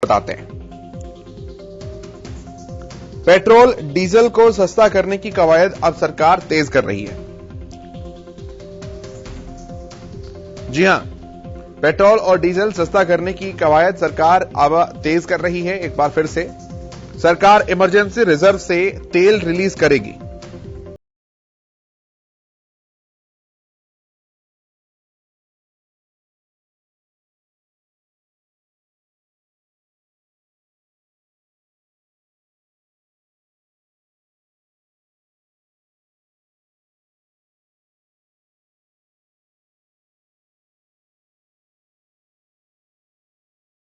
बताते हैं। Petrol diesel को सस्ता करने की कवायद अब सरकार तेज कर रही है। जी हां, पेट्रोल और डीजल सस्ता करने की कवायद सरकार अब तेज कर रही है। एक बार फिर से सरकार इमरजेंसी रिजर्व से तेल रिलीज करेगी।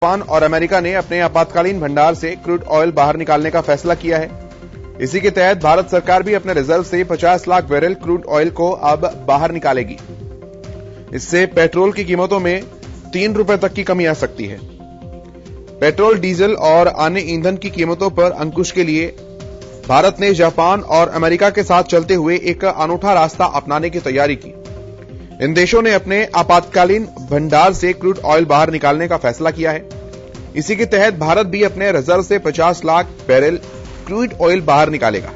जापान और अमेरिका ने अपने आपातकालीन भंडार से क्रूड ऑयल बाहर निकालने का फैसला किया है। इसी के तहत भारत सरकार भी अपने रिजर्व से 50 लाख बैरल क्रूड ऑयल को अब बाहर निकालेगी। इससे पेट्रोल की कीमतों में 3 रुपए तक की कमी आ सकती है। पेट्रोल, डीजल और अन्य ईंधन की कीमतों पर अंकुश के लिए भारत ने जापान और अमेरिका के साथ चलते हुए एक अनूठा रास्ता अपनाने की तैयारी की। इन देशों ने अपने आपातकालीन भंडार से क्रूड ऑयल बाहर निकालने का फैसला किया है। इसी के तहत भारत भी अपने रिजर्व से 50 लाख बैरल क्रूड ऑयल बाहर निकालेगा।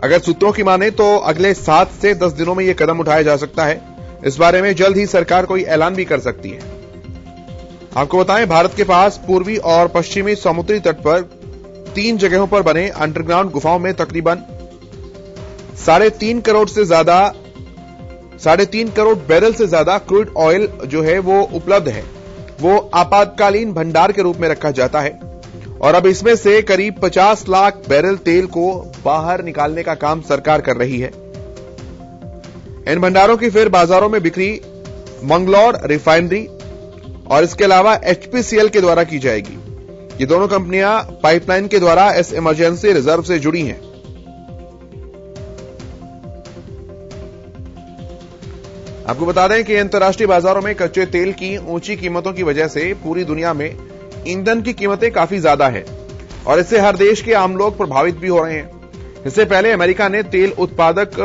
अगर सूत्रों की माने तो अगले 7 से 10 दिनों में यह कदम उठाया जा सकता है। इस बारे में जल्द ही सरकार कोई ऐलान भी कर सकती है। आपको बताएं, भारत के पास पूर्वी और पश्चिमी समुद्री तट पर 3 जगहों पर बने अंडरग्राउंड गुफाओं में तकरीबन 3.5 करोड़ बैरल से ज्यादा क्रूड ऑयल जो है वो उपलब्ध है। वो आपातकालीन भंडार के रूप में रखा जाता है और अब इसमें से करीब 50 लाख बैरल तेल को बाहर निकालने का काम सरकार कर रही है। इन भंडारों की फिर बाजारों में बिक्री मंगलौर रिफाइनरी और इसके अलावा एचपीसीएल के द्वारा की जाएगी। ये दोनों कंपनियां पाइपलाइन के द्वारा इस इमरजेंसी रिजर्व से जुड़ी हैं। आपको बता दें कि अंतर्राष्ट्रीय बाजारों में कच्चे तेल की ऊंची कीमतों की वजह से पूरी दुनिया में ईंधन की कीमतें काफी ज्यादा है और इससे हर देश के आम लोग प्रभावित भी हो रहे हैं। इससे पहले अमेरिका ने तेल उत्पादक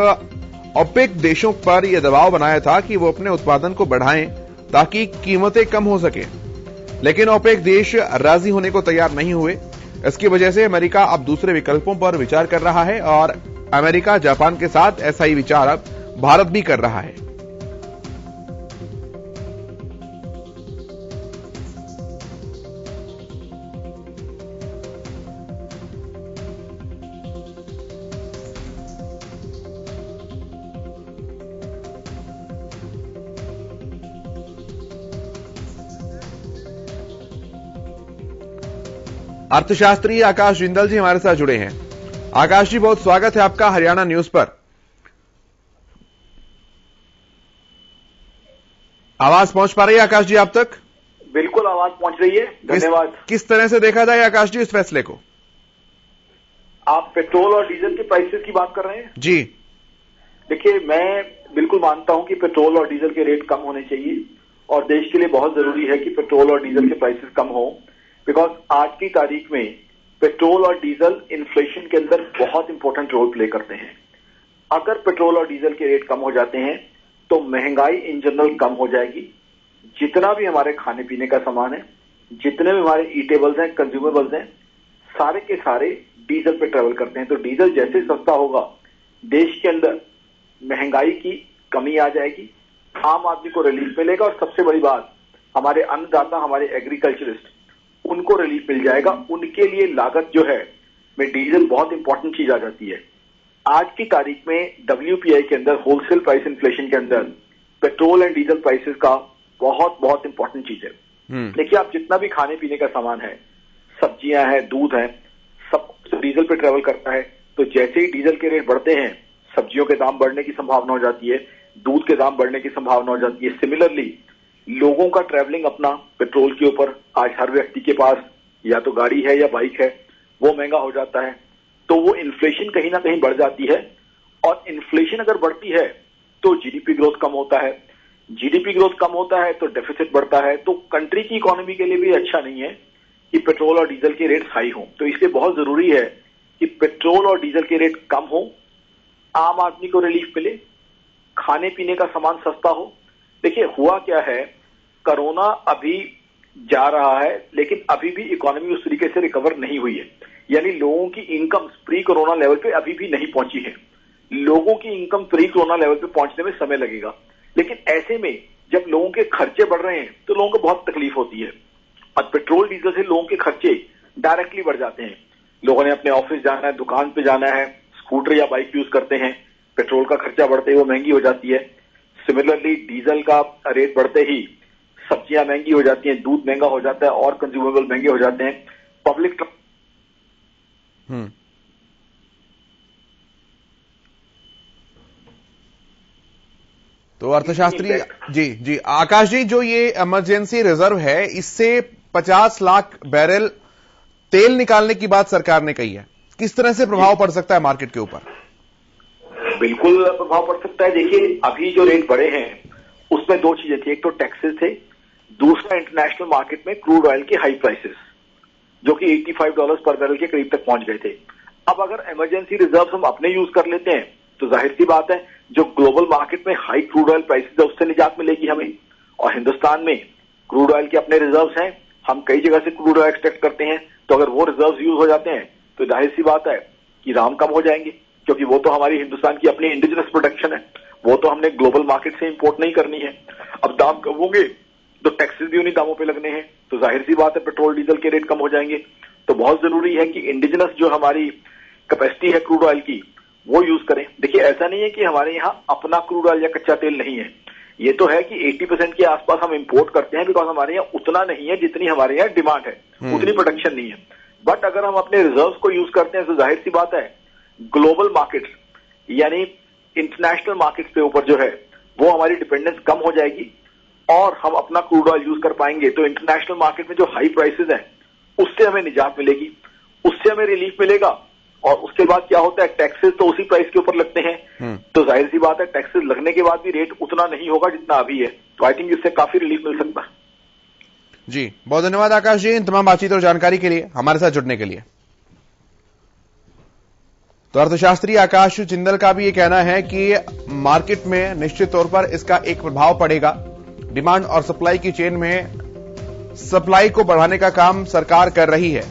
ओपेक देशों पर यह दबाव बनाया था कि वो अपने उत्पादन को बढ़ाएं ताकि कीमतें कम हो सके, लेकिन ओपेक देश राजी होने को तैयार नहीं हुए। इसकी वजह से अमेरिका अब दूसरे विकल्पों पर विचार कर रहा है और अमेरिका, जापान के साथ ऐसा ही विचार अब भारत भी कर रहा है। अर्थशास्त्री आकाश जिंदल जी हमारे साथ जुड़े हैं। आकाश जी, बहुत स्वागत है आपका हरियाणा न्यूज पर। आवाज पहुंच पा रही है आकाश जी आप तक? बिल्कुल आवाज पहुंच रही है, धन्यवाद। किस तरह से देखा जाए आकाश जी इस फैसले को? आप पेट्रोल और डीजल के प्राइसेस की बात कर रहे हैं? जी देखिए, मैं बिल्कुल मानता हूं कि पेट्रोल और डीजल के रेट कम होने चाहिए और देश के लिए बहुत जरूरी है कि पेट्रोल और डीजल के प्राइसेस कम हो, बिकॉज आज की तारीख में पेट्रोल और डीजल इन्फ्लेशन के अंदर बहुत इंपॉर्टेंट रोल प्ले करते हैं। अगर पेट्रोल और डीजल के रेट कम हो जाते हैं तो महंगाई इन जनरल कम हो जाएगी। जितना भी हमारे खाने पीने का सामान है, जितने भी हमारे ईटेबल्स हैं, कंज्यूमेबल्स हैं, सारे के सारे डीजल पे ट्रेवल करते हैं। तो डीजल जैसे सस्ता होगा, देश के अंदर महंगाई की कमी आ जाएगी, आम आदमी को रिलीफ मिलेगा और सबसे बड़ी बात, हमारे अन्नदाता, हमारे एग्रीकल्चरिस्ट, उनको रिलीफ मिल जाएगा। उनके लिए लागत जो है में डीजल बहुत इंपॉर्टेंट चीज आ जाती है। आज की तारीख में WPI के अंदर, होलसेल प्राइस इन्फ्लेशन के अंदर, पेट्रोल एंड डीजल प्राइसेस का बहुत बहुत इंपॉर्टेंट चीज है। देखिए, आप जितना भी खाने पीने का सामान है, सब्जियां हैं, दूध है, सब कुछ डीजल पे ट्रेवल करता है। तो जैसे ही डीजल के रेट बढ़ते हैं, सब्जियों के दाम बढ़ने की संभावना हो जाती है, दूध के दाम बढ़ने की संभावना हो जाती है। सिमिलरली लोगों का ट्रैवलिंग अपना पेट्रोल के ऊपर, आज हर व्यक्ति के पास या तो गाड़ी है या बाइक है, वो महंगा हो जाता है। तो वो इन्फ्लेशन कहीं ना कहीं बढ़ जाती है और इन्फ्लेशन अगर बढ़ती है तो जीडीपी ग्रोथ कम होता है। जीडीपी ग्रोथ कम होता है तो डेफिसिट बढ़ता है। तो कंट्री की इकोनॉमी के लिए भी अच्छा नहीं है कि पेट्रोल और डीजल के रेट हाई हों। तो इसलिए बहुत जरूरी है कि पेट्रोल और डीजल के रेट कम हो, आम आदमी को रिलीफ मिले, खाने पीने का सामान सस्ता हो। देखिए, हुआ क्या है कोरोना अभी जा रहा है, लेकिन अभी भी इकोनॉमी उस तरीके से रिकवर नहीं हुई है। यानी लोगों की इनकम प्री कोरोना लेवल पे अभी भी नहीं पहुंची है। लोगों की इनकम प्री कोरोना लेवल पे पहुंचने में समय लगेगा, लेकिन ऐसे में जब लोगों के खर्चे बढ़ रहे हैं तो लोगों को बहुत तकलीफ होती है। और पेट्रोल डीजल से लोगों के खर्चे डायरेक्टली बढ़ जाते हैं। लोगों ने अपने ऑफिस जाना है, दुकान पे जाना है, स्कूटर या बाइक यूज करते हैं, पेट्रोल का खर्चा बढ़ते ही वो महंगी हो जाती है। सिमिलरली डीजल का रेट बढ़ते ही सब्जियां महंगी हो जाती हैं, दूध महंगा हो जाता है और कंज्यूमेबल महंगे हो जाते हैं। पब्लिक तो अर्थशास्त्री जी आकाश जी, जो ये इमरजेंसी रिजर्व है, इससे 50 लाख बैरल तेल निकालने की बात सरकार ने कही है। किस तरह से प्रभाव पड़ सकता है मार्केट के ऊपर? बिल्कुल प्रभाव पड़ सकता है। देखिए, अभी जो रेट बढ़े हैं उसमें दो चीजें थी, एक तो टैक्सेस थे, दूसरा इंटरनेशनल मार्केट में क्रूड ऑयल के हाई प्राइसेस जो कि $85 पर बैरल के करीब तक पहुंच गए थे। अब अगर इमरजेंसी रिजर्व हम अपने यूज कर लेते हैं तो जाहिर सी बात है जो ग्लोबल मार्केट में हाई क्रूड ऑयल प्राइसेस है उससे निजात मिलेगी हमें। और हिंदुस्तान में क्रूड ऑयल के अपने रिजर्व्स हैं, हम कई जगह से क्रूड ऑयल एक्सट्रैक्ट करते हैं, तो अगर वो रिजर्व्स यूज हो जाते हैं तो जाहिर सी बात है कि दाम कम हो जाएंगे, क्योंकि वो तो हमारी हिंदुस्तान की अपनी इंडिजिनस प्रोडक्शन है, वो तो हमने ग्लोबल मार्केट से इंपोर्ट नहीं करनी है। अब दाम कम होंगे तो टैक्सेस भी उन्हीं दामों पे लगने हैं, तो जाहिर सी बात है पेट्रोल डीजल के रेट कम हो जाएंगे। तो बहुत जरूरी है कि इंडिजिनस जो हमारी कैपेसिटी है क्रूड ऑयल की वो यूज करें। देखिए, ऐसा नहीं है कि हमारे यहाँ अपना क्रूड ऑयल या कच्चा तेल नहीं है, ये तो है कि 80% के आसपास हम इंपोर्ट करते हैं, बिकॉज हमारे यहाँ उतना नहीं है जितनी हमारे यहाँ डिमांड है, उतनी प्रोडक्शन नहीं है। बट अगर हम अपने रिजर्व्स को यूज करते हैं तो जाहिर सी बात है ग्लोबल मार्केट यानी इंटरनेशनल मार्केट पे ऊपर जो है वो हमारी डिपेंडेंस कम हो जाएगी और हम अपना क्रूड ऑयल यूज कर पाएंगे। तो इंटरनेशनल मार्केट में जो हाई प्राइसेस हैं उससे हमें निजात मिलेगी, उससे हमें रिलीफ मिलेगा। और उसके बाद क्या होता है, टैक्सेस तो उसी प्राइस के ऊपर लगते हैं, तो जाहिर सी बात है टैक्सेस लगने के बाद भी रेट उतना नहीं होगा जितना अभी है। तो आई थिंक इससे काफी रिलीफ मिल सकता है। जी, बहुत धन्यवाद आकाश जी इन तमाम बातचीत और जानकारी के लिए, हमारे साथ जुड़ने के लिए। तो अर्थशास्त्री आकाश जिंदल का भी ये कहना है कि मार्केट में निश्चित तौर पर इसका एक प्रभाव पड़ेगा। डिमांड और सप्लाई की चेन में सप्लाई को बढ़ाने का काम सरकार कर रही है।